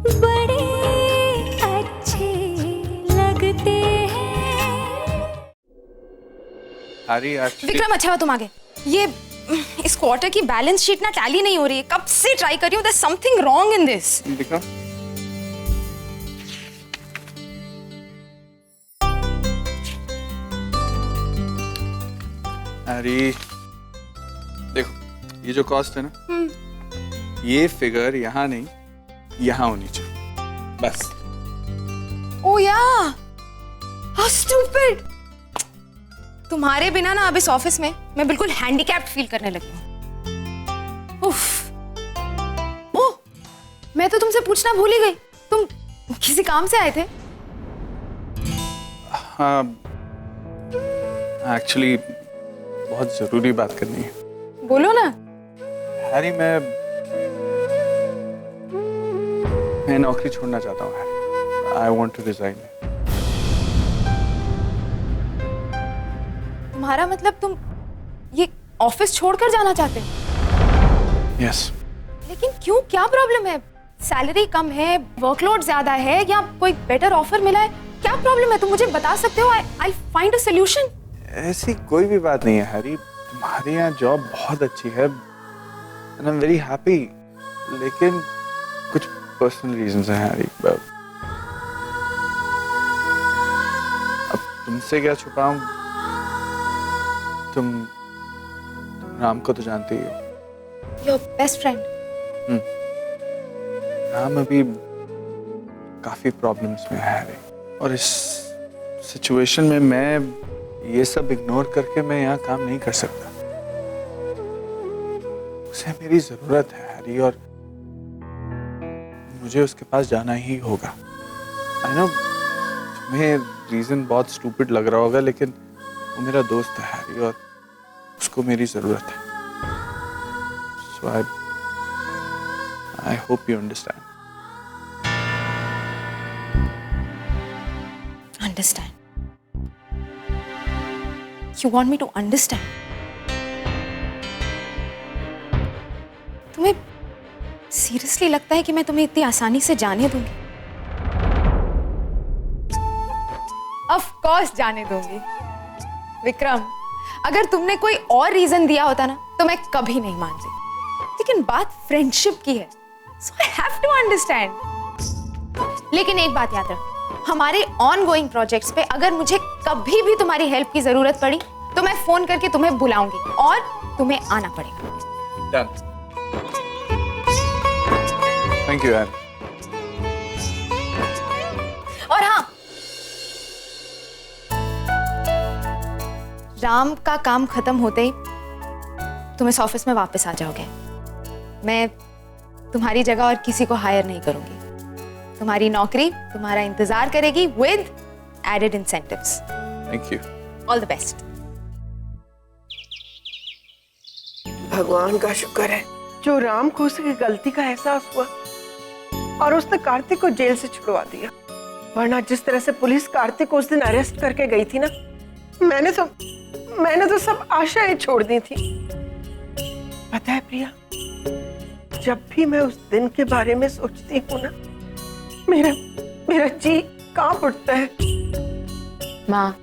बड़े अच्छे लगते हैं। अरे विक्रम, अच्छा हुआ तुम आ गए। ये इस क्वार्टर की बैलेंस शीट ना टैली नहीं हो रही है। कब से ट्राई कर रही हूँ। There something wrong in this. दिखा। अरे देखो, ये जो कॉस्ट है ना, ये फिगर यहाँ नहीं, यहाँ होनी चाहिए बस। ओह या, हाउ स्टूपिड। तुम्हारे बिना ना अब इस ऑफिस में मैं बिल्कुल हैंडीकैप्ड फील करने लगी हूँ। उफ। ओह, मैं तो तुमसे पूछना भूल ही गई। तुम किसी काम से आए थे? हाँ, एक्चुअली बहुत जरूरी बात करनी है। बोलो ना। हैरी, मैं नौकरी छोड़ना चाहता हूँ Harry. I want to resign. तुम्हारा मतलब तुम ये ऑफिस छोड़कर जाना चाहते हो? यस। लेकिन क्यों, क्या प्रॉब्लम है? सैलरी कम है, वर्कलोड ज्यादा है, या कोई बेटर ऑफर मिला है? क्या प्रॉब्लम है? तुम मुझे बता सकते हो। I find a solution. ऐसी कोई भी बात नहीं है हैरी। तुम्हारे यहाँ जॉब बहुत अच्छी है and I am very happy, लेकिन कुछ पर्सनल रीजंस हैं हैरी। अब तुमसे क्या छुपाऊं? तुम राम को तो जानती ही हो। Your best friend. राम अभी काफी प्रॉब्लम्स में है हैरी, और इस सिचुएशन में मैं ये सब इग्नोर करके मैं यहाँ काम नहीं कर सकता। उसे मेरी जरूरत है हैरी, और मुझे उसके पास जाना ही होगा। आई नो तुम्हें रीजन बहुत स्टूपिड लग रहा होगा, लेकिन वो मेरा दोस्त है हैरी, और उसको मेरी जरूरत है। So I hope you understand. Understand? You want me to understand? तुम्हें सीरियसली लगता है कि मैं तुम्हें इतनी आसानी से जाने दूंगी? Of course जाने दूंगी। विक्रम, अगर तुमने कोई और रीजन दिया होता ना तो मैं कभी नहीं मानती, लेकिन बात फ्रेंडशिप की है, so I have to understand। लेकिन एक बात याद रख, हमारे ऑनगोइंग प्रोजेक्ट्स पे अगर मुझे कभी भी तुम्हारी हेल्प की जरूरत पड़ी तो मैं फोन करके तुम्हें बुलाऊंगी और तुम्हें आना पड़ेगा। डन। थैंक यू यार। और हाँ, राम का काम खत्म होते ही तुम इस ऑफिस में वापस आ जाओगे। मैं तुम्हारी जगह और किसी को हायर नहीं करूंगी। तुम्हारी नौकरी तुम्हारा इंतजार करेगी with added incentives. Thank you. All the best. भगवान का शुक्र है जो राम को उसकी गलती का एहसास हुआ और उसने कार्तिक को जेल से छुड़वा दिया, वरना जिस तरह से पुलिस कार्तिक को उस दिन अरेस्ट करके गई थी ना, मैंने तो सब आशाएं छोड़ दी थी। पता है प्रिया, जब भी मैं उस दिन के बारे में सोचती हूँ ना, मेरा जी कांप उठता है। माँ,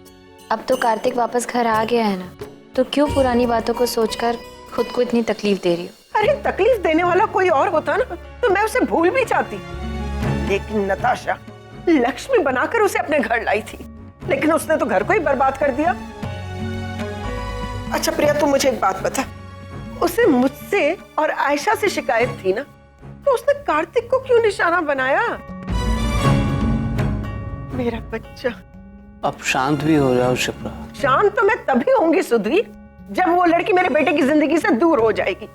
अब तो कार्तिक वापस घर आ गया है ना, तो क्यों पुरानी बातों को सोचकर खुद को इतनी तकलीफ दे रही हो? अरे तकलीफ देने वाला कोई और होता ना तो मैं उसे भूल भी जाती, लेकिन नताशा लक्ष्मी बनाकर उसे अपने घर लाई थी, लेकिन उसने तो घर को ही बर्बाद कर दिया। अच्छा प्रिया, तू मुझे एक बात बता, उसे मुझसे और आयशा से शिकायत थी ना, तो उसने कार्तिक को क्यों निशाना बनाया? मेरा बच्चा अब शांत भी हो जाओ शिप्रा। शांत तो मैं तभी होंगी सुधीर, जब वो लड़की मेरे बेटे की जिंदगी से दूर हो जाएगी।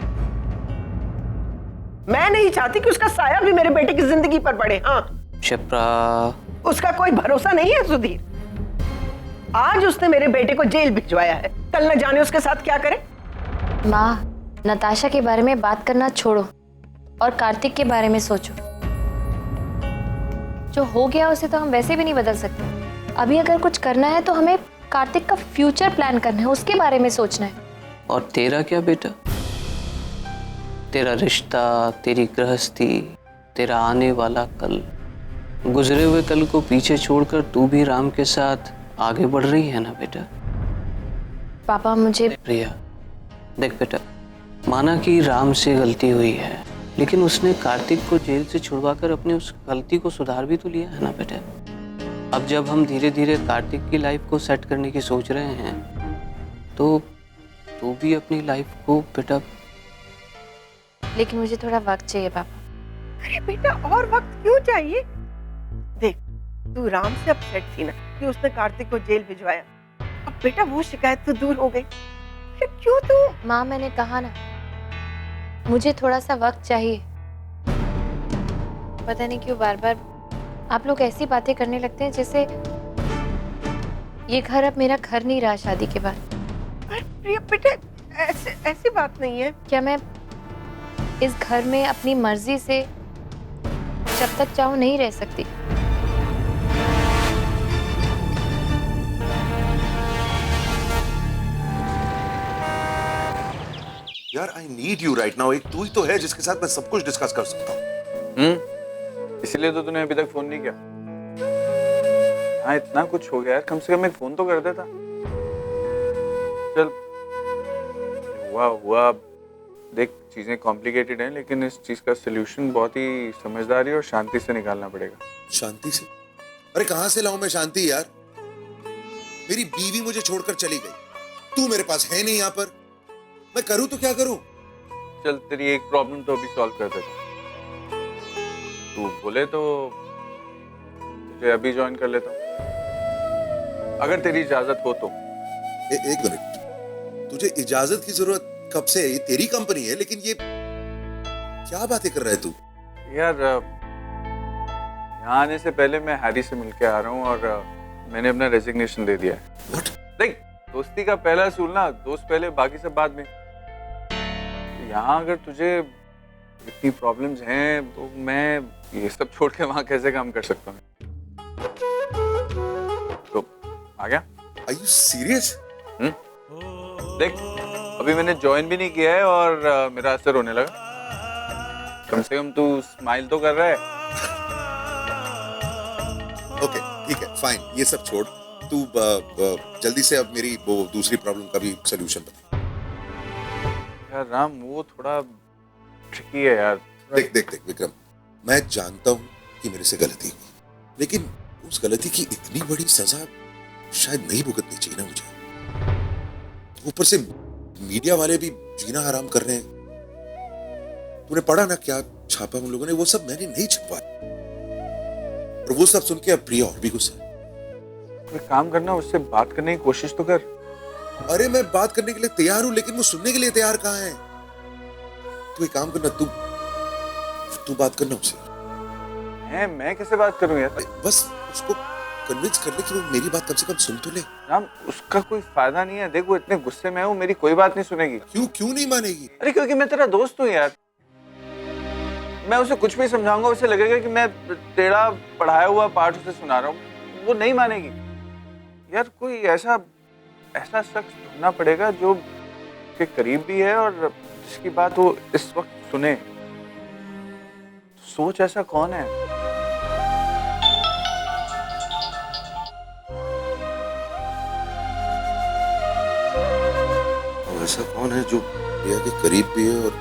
मैं नहीं चाहती कि उसका साया भी मेरे बेटे की जिंदगी पर पड़े। हाँ शिप्रा, उसका कोई भरोसा नहीं है सुधीर। आज उसने मेरे बेटे को जेल भिजवाया है, कल न जाने उसके साथ क्या करे। माँ, नताशा के बारे में बात करना छोड़ो और कार्तिक के बारे में सोचो। जो हो गया उसे तो हम वैसे भी नहीं बदल सकते। अभी अगर कुछ करना है तो हमें कार्तिक का फ्यूचर प्लान करना है, उसके बारे में सोचना है। और तेरा क्या बेटा? तेरा रिश्ता, तेरी गृहस्थी, तेरा आने वाला कल, गुजरे हुए कल को पीछे छोड़कर तू भी राम के साथ आगे बढ़ रही है ना बेटा? पापा मुझे प्रिया, देख बेटा, माना कि राम से गलती हुई है, लेकिन उसने कार्तिक को जेल से छुड़वाकर अपनी उस गलती को सुधार भी तो लिया है ना बेटा। अब जब हम धीरे धीरे कार्तिक की लाइफ को सेट करने की सोच रहे हैं, तो तू भी अपनी लाइफ को बेटा। लेकिन मुझे थोड़ा वक्त चाहिए पापा। अरे बेटा, और वक्त क्यों चाहिए? देख, तू राम से अपसेट थी ना कि उसने कार्तिक को जेल भिजवाया। अब बेटा वो शिकायत तो दूर हो गई। फिर क्यों तू? माँ, मैंने कहा ना, मुझे थोड़ा सा वक्त चाहिए। पता नहीं क्यों बार बार आप लोग ऐसी बातें करने लगते हैं जैसे ये घर अब मेरा घर नहीं रहा शादी के बाद। अरे प्रिया बेटा, ऐसी बात नहीं है। क्या मैं इस घर में अपनी मर्जी से जब तक चाहूं नहीं रह सकती? यार I need you right now. एक तू ही तो है जिसके साथ मैं सब कुछ डिस्कस कर सकता हूँ। इसीलिए तो तूने अभी तक फोन नहीं किया। हाँ, इतना कुछ हो गया यार, कम से कम एक फोन तो कर देता। चल, हुआ। देख, चीजें कॉम्प्लिकेटेड हैं, लेकिन इस चीज का सोल्यूशन बहुत ही समझदारी और शांति से निकालना पड़ेगा। शांति से? अरे कहां से लाऊं मैं शांति यार? मेरी बीवी मुझे छोड़कर चली गई, तू मेरे पास है नहीं यहाँ पर, मैं करूं तो क्या करूं? चल, तेरी एक प्रॉब्लम तो अभी सॉल्व कर देता। तू बोले तो तुझे अभी ज्वाइन कर लेता हूँ, अगर तेरी इजाजत हो तो। एक मिनट, तुझे इजाजत की जरूरत कब से है? ये तेरी कंपनी है, लेकिन ये क्या बातें कर रहा है तू? यार, यहाँ आने से पहले मैं हैरी से मिलके आ रहा हूँ और मैंने अपना रेजिग्नेशन दे दिया है। What? देख, दोस्ती का पहला असूल ना, दोस्त पहले बाकी सब बाद में। यहाँ अगर तुझे इतनी प्रॉब्लम्स हैं तो मैं ये सब छोड़ के वहाँ कैसे काम कर सकता हूँ? तो आ गया। Are you serious? देख, अभी मैंने ज्वाइन भी नहीं किया है और मेरा असर होने लगा। कम से कम तू स्माइल तो कर रहा है। ओके, ठीक है, फाइन, ये सब छोड़। तू जल्दी से अब मेरी वो दूसरी प्रॉब्लम का भी सोल्यूशन बता। यार राम, वो थोड़ा ट्रिकी है यार। देख विक्रम, मैं जानता हूँ कि मेरे से गलती हुई, लेकिन उस गलती की इतनी बड़ी सजा शायद नहीं भुगतनी चाहिए ना मुझे। ऊपर से मीडिया वाले भी जीना हराम कर रहे हैं। तूने पढ़ा ना क्या छापा उन लोगों ने? वो सब मैंने नहीं छपवाया, और वो सब सुन के अब प्रिया और भी गुस्सा। कोई काम करना, उससे बात करने की कोशिश तो कर। अरे मैं बात करने के लिए तैयार हूं, लेकिन वो सुनने के लिए तैयार कहाँ है? तू एक काम करना, तू बात करना उससे। मैं कैसे बात करूं यार? बस उसको कन्विंस कर ले कि वो मेरी बात कम से कम सुन तो ले। राम, उसका कोई फायदा नहीं है। देख, वो इतने गुस्से में है, वो मेरी कोई बात नहीं सुनेगी। क्यों नहीं मानेगी? अरे क्योंकि मैं तेरा दोस्त हूँ यार। मैं उसे कुछ भी समझाऊंगा, उसे लगेगा कि मैं तेरा पढ़ाया हुआ पाठ उसे सुना रहा हूँ। वो नहीं मानेगी यार। कोई ऐसा शख्स ढूंढना पड़ेगा जो के करीब भी है और जिसकी बात वो इस वक्त सुने। सोच, ऐसा कौन है? ऐसा कौन है जो प्रिया के करीब भी है और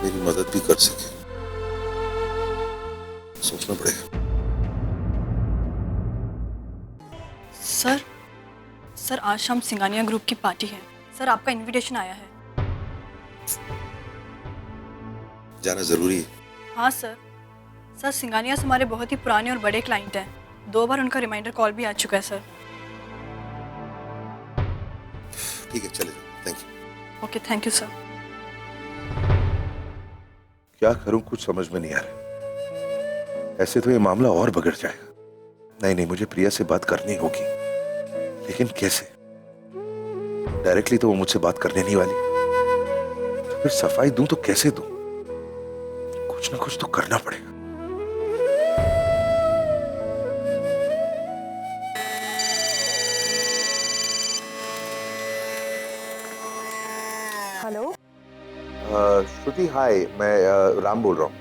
मेरी मदद भी कर सके? सोचना पड़ेगा। सर आज शाम सिंगानिया ग्रुप की पार्टी है। सर, आपका इनविटेशन आया है। जाना जरूरी है? हाँ सर, सिंगानिया से हमारे बहुत ही पुराने और बड़े क्लाइंट हैं। 2 बार उनका रिमाइंडर कॉल भी आ चुका है सर। ठीक है, चले जाओ। Thank you. Okay, thank you sir. क्या करूं, कुछ समझ में नहीं आ रहा। ऐसे तो ये मामला और बिगड़ जाएगा। नहीं, मुझे प्रिया से बात करनी होगी, लेकिन कैसे? डायरेक्टली तो वो मुझसे बात करने नहीं वाली, तो फिर सफाई दूं तो कैसे दूं? कुछ ना कुछ तो करना पड़ेगा। हेलो श्रुति, हाय, मैं राम बोल रहा हूँ।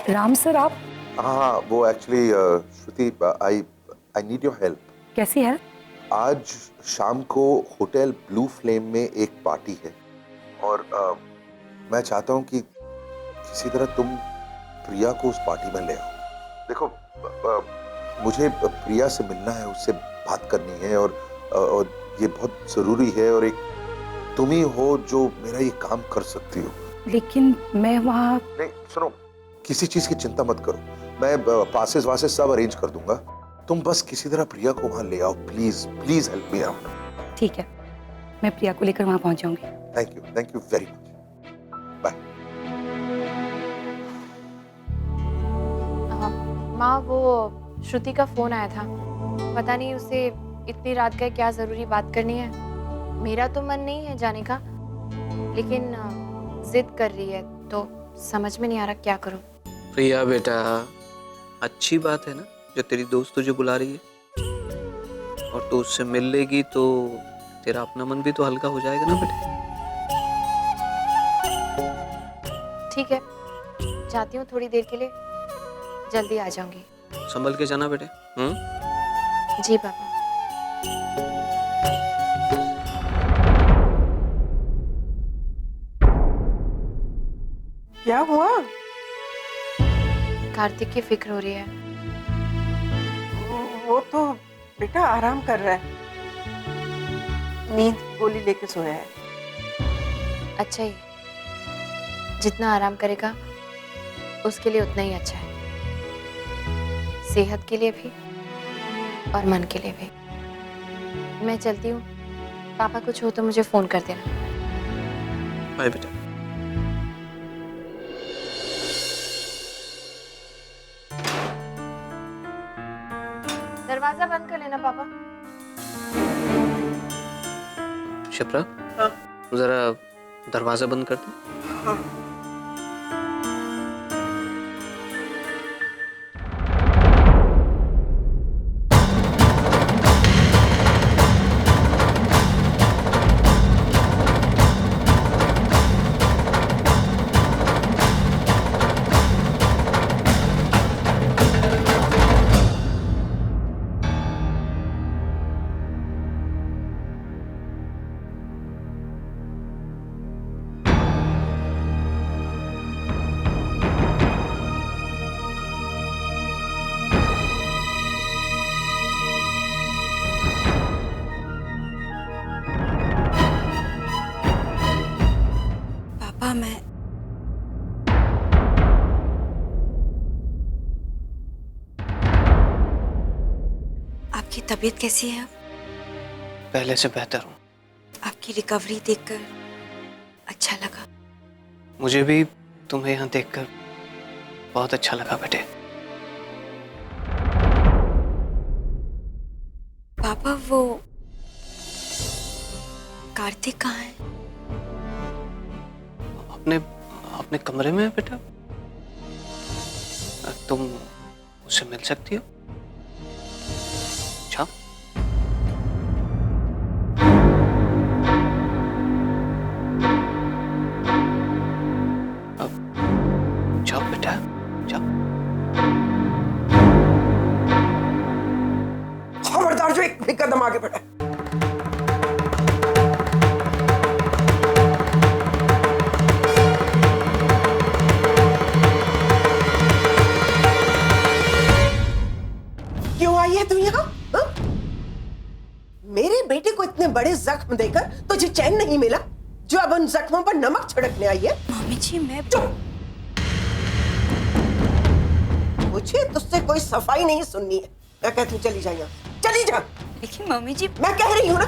राम सर आप हाँ, वो actually Shruti, I need your help. कैसी है? आज शाम को होटल ब्लू फ्लेम में एक पार्टी है और मैं चाहता हूँ कि किसी तरह तुम प्रिया को उस पार्टी में ले आओ। देखो, मुझे प्रिया से मिलना है, उससे बात करनी है और ये बहुत जरूरी है और एक तुम ही हो जो मेरा ये काम कर सकती हो। लेकिन मैं वहाँ। नहीं सुनो, किसी चीज की चिंता मत करो, मैं पासेस वासेस सब अरेंज कर दूंगा। तुम बस किसी तरह प्रिया को वहां ले आओ, please please help me out. ठीक है, मैं प्रिया को लेकर वहाँ पहुँच जाऊंगी। Thank you very much. Bye. माँ, वो श्रुति का फोन आया था, पता नहीं उसे इतनी रात का क्या जरूरी बात करनी है। मेरा तो मन नहीं है जाने का, लेकिन जिद कर रही है तो समझ में नहीं आ रहा क्या करूं। प्रिया बेटा, अच्छी बात है ना जो तेरी दोस्त तुझे बुला रही है, और तू उससे मिल लेगी तो तेरा अपना मन भी तो हल्का हो जाएगा ना बेटे। ठीक है, जाती हूँ थोड़ी देर के लिए, जल्दी आ जाऊंगी। संभल के जाना बेटे। जी पापा। क्या हुआ? कार्तिक की फिक्र हो रही है। वो तो बेटा आराम कर रहा है, नींद गोली लेके सोया है। अच्छा ही, जितना आराम करेगा उसके लिए उतना ही अच्छा है, सेहत के लिए भी और मन के लिए भी। मैं चलती हूँ, पापा कुछ हो तो मुझे फोन कर देना। बाय बेटा। दरवाजा बंद कर लेना पापा। शिप्रा, जरा दरवाजा बंद कर दो। हाँ। मैं आपकी तबीयत कैसी है? पहले से बेहतर हूँ। आपकी रिकवरी देखकर अच्छा लगा। मुझे भी तुम्हें यहाँ देखकर बहुत अच्छा लगा बेटे। पापा, वो कार्तिक कहाँ है? अपने अपने कमरे में है बेटा, तुम उससे मिल सकती हो। अच्छा, अब जाओ बेटा, जाओ। खबरदार जो एक भी कदम आगे बढ़ा। तू यहाँ? मेरे बेटे को इतने बड़े जख्म देकर तुझे चैन नहीं मिला जो अब उन जख्मों पर नमक छिड़कने आई है? मम्मी जी, मैं मुझे तुझसे कोई सफाई नहीं सुननी है। मैं कहती हूँ चली जा यहाँ, चली जा। लेकिन मम्मी जी, मैं कह रही हूँ ना,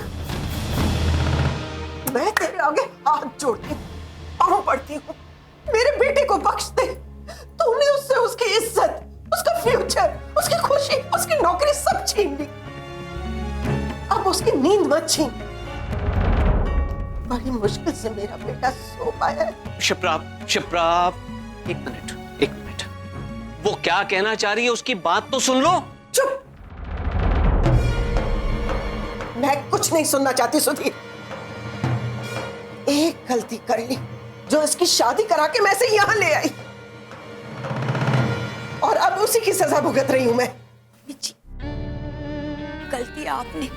मैं तेरे आगे हाथ जोड़ती हूँ, पाँव पड़ती हूँ, मेरे बेटे को बख्श दे। तूने उससे उसकी इज्जत, उसका फ्यूचर, उसकी खुशी, उसकी नौकरी सब छीन ली। अब उसकी नींद मत छीन। बड़ी मुश्किल से मेरा बेटा सो पाया है। शिप्रा, शिप्रा, एक मिनट। वो क्या कहना चाह रही है उसकी बात तो सुन लो। चुप। मैं कुछ नहीं सुनना चाहती सुधीर। एक गलती कर ली जो इसकी शादी करा के मैं इसे यहां ले आई। अब उसी की सजा भुगत रही हूं मैं। जी, गलती आपने,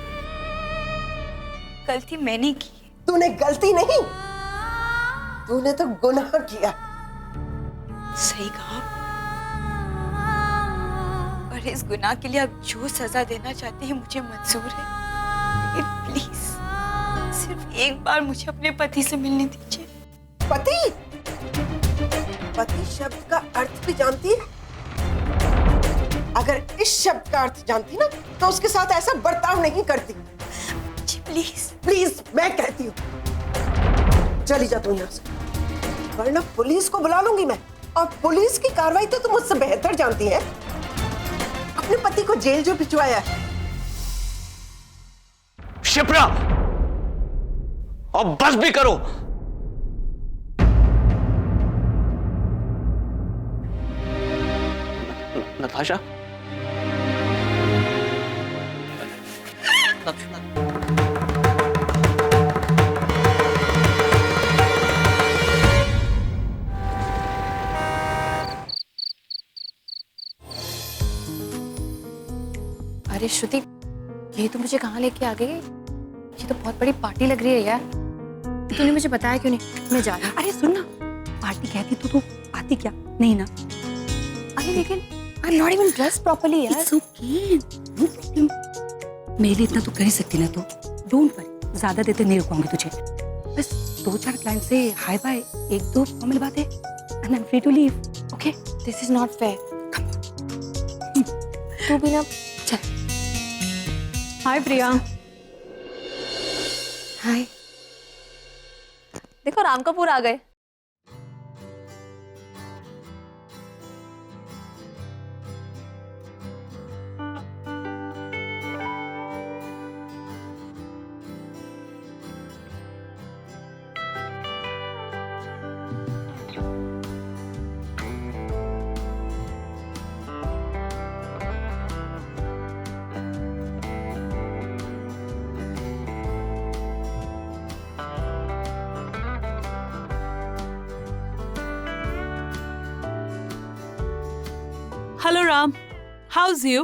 गलती मैंने की है। तूने गलती नहीं, तूने तो गुनाह किया। सही कहा। और इस गुनाह के लिए आप जो सजा देना चाहते हैं मुझे मंजूर है, लेकिन प्लीज सिर्फ एक बार मुझे अपने पति से मिलने दीजिए। पति? पति शब्द का अर्थ भी जानती है? अगर इस शब्द का अर्थ जानती ना तो उसके साथ ऐसा बर्ताव नहीं करती। जी प्लीज। प्लीज मैं कहती हूँ चली जा तू यहाँ से, वरना पुलिस को बुला लूंगी मैं। और पुलिस की कार्रवाई तो तुम मुझसे बेहतर जानती है। अपने पति को जेल जो भिजवाया है। शिप्रा, अब बस भी करो। नताशा, अरे श्रुति, ये तो मुझे कहाँ लेके आ गई? ये तो बहुत बड़ी पार्टी लग रही है यार। तूने मुझे बताया क्यों नहीं? मैं जा रही हूँ। अरे सुन ना, पार्टी कहती तो आती क्या? नहीं ना? अरे लेकिन I am not even dressed properly यार। It's okay, no problem. मेरे लिए इतना तो कर ही सकती ना, तो डोंट वरी, ज्यादा देर तक नहीं रुकूंगी तुझे। बस 2-4 क्लाइंट से हाय बाय, 1-2 फॉर्मल बातें, and I am free to leave. Okay? This is not fair. तू भी ना चल। हाय प्रिया। हाय। देखो राम कपूर आ गए। Hello Ram, how's you?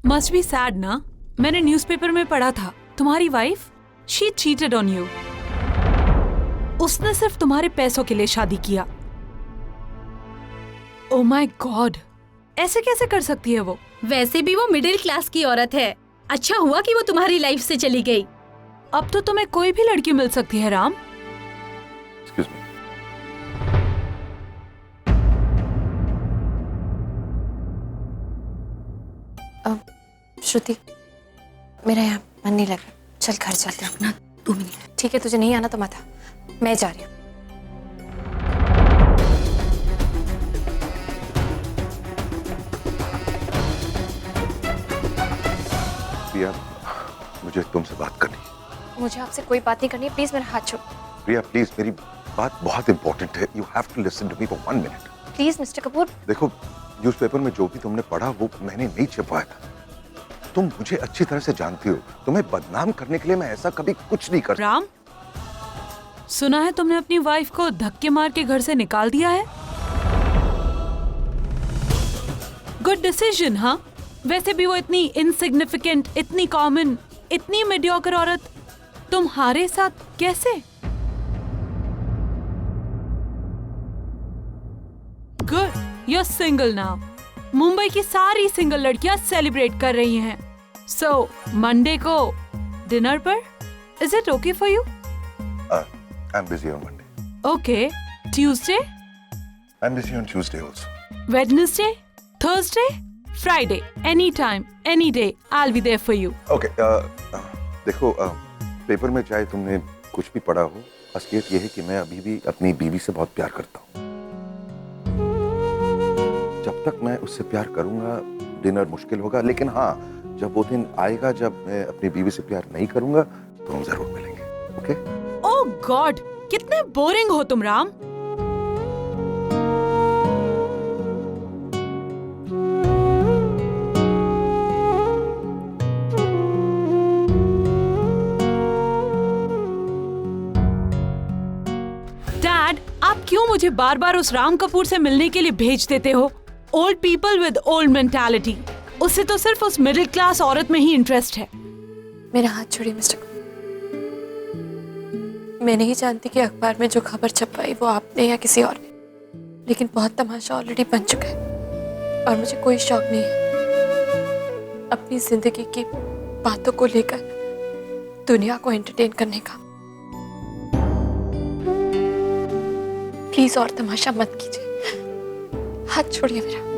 Must be sad ना? मैंने न्यूज़पेपर में पढ़ा था तुम्हारी wife she cheated on you. उसने सिर्फ तुम्हारे पैसों के लिए शादी किया। Oh my God, ऐसे कैसे कर सकती है वो? वैसे भी वो मिडिल क्लास की औरत है। अच्छा हुआ कि वो तुम्हारी लाइफ से चली गई। अब तो तुम्हें कोई भी लड़की मिल सकती है राम। Excuse me. श्रुति, मेरा यहाँ मन नहीं लग रहा, चल घर चलते हैं ना। 2 मिनट। ठीक है, तुझे नहीं आना तो मत आ, मैं जा रही हूँ। प्रिया, मुझे तुमसे बात करनी है। मुझे आपसे कोई बात नहीं करनी है, प्लीज मेरा हाथ छोड़। प्रिया प्लीज, मेरी बात बहुत इंपॉर्टेंट है। You have to listen to me for 1 minute. Please mister Kapoor. देखो, न्यूज़पेपर में जो भी तुमने पढ़ा वो मैंने नहीं छुपाया था। तुम मुझे अच्छी तरह से जानती हो, तुम्हें बदनाम करने के लिए मैं ऐसा कभी कुछ नहीं करता। राम, सुना है तुमने अपनी वाइफ को धक्के मार के घर से निकाल दिया है। गुड डिसीजन, हाँ? वैसे भी वो इतनी इनसिग्निफिकेंट, इतनी कॉमन, इतनी मीडियोकर औरत तुम्हारे साथ कैसे? Good, you are single now. Mumbai की सारी सिंगल लड़कियां सेलिब्रेट कर रही हैं। सो मंडे को डिनर पर, is it okay for you? I am busy on Monday. Okay, Tuesday? I am busy on Tuesday also. Wednesday, Thursday, Friday, any time, any day, I will be there for you. Okay, देखो, paper में चाहे तुमने कुछ भी पढ़ा हो, असलियत यह है कि मैं अभी भी अपनी बीवी से बहुत प्यार करता हूँ। जब तक मैं उससे प्यार करूंगा, डिनर मुश्किल होगा। लेकिन हाँ, जब वो दिन आएगा जब मैं अपनी बीवी से प्यार नहीं करूंगा तो हम जरूर मिलेंगे। ओके? ओह गॉड, कितने बोरिंग हो तुम राम। डैड, आप क्यों मुझे मुझे बार बार उस राम कपूर से मिलने के लिए भेज देते हो? Old people with old mentality. उसे तो सिर्फ उस मिडिल क्लास औरत में ही इंटरेस्ट है। मेरा हाथ छोड़िए मिस्टर कपूर। मैं नहीं जानती कि अखबार में जो खबर छपवाई वो आपने या किसी और ने, लेकिन बहुत तमाशा ऑलरेडी बन चुका है और मुझे कोई शौक नहीं है अपनी जिंदगी की बातों को लेकर दुनिया को एंटरटेन करने का। प्लीज और तमाशा मत कीजिए, हाथ छोड़िए मेरा।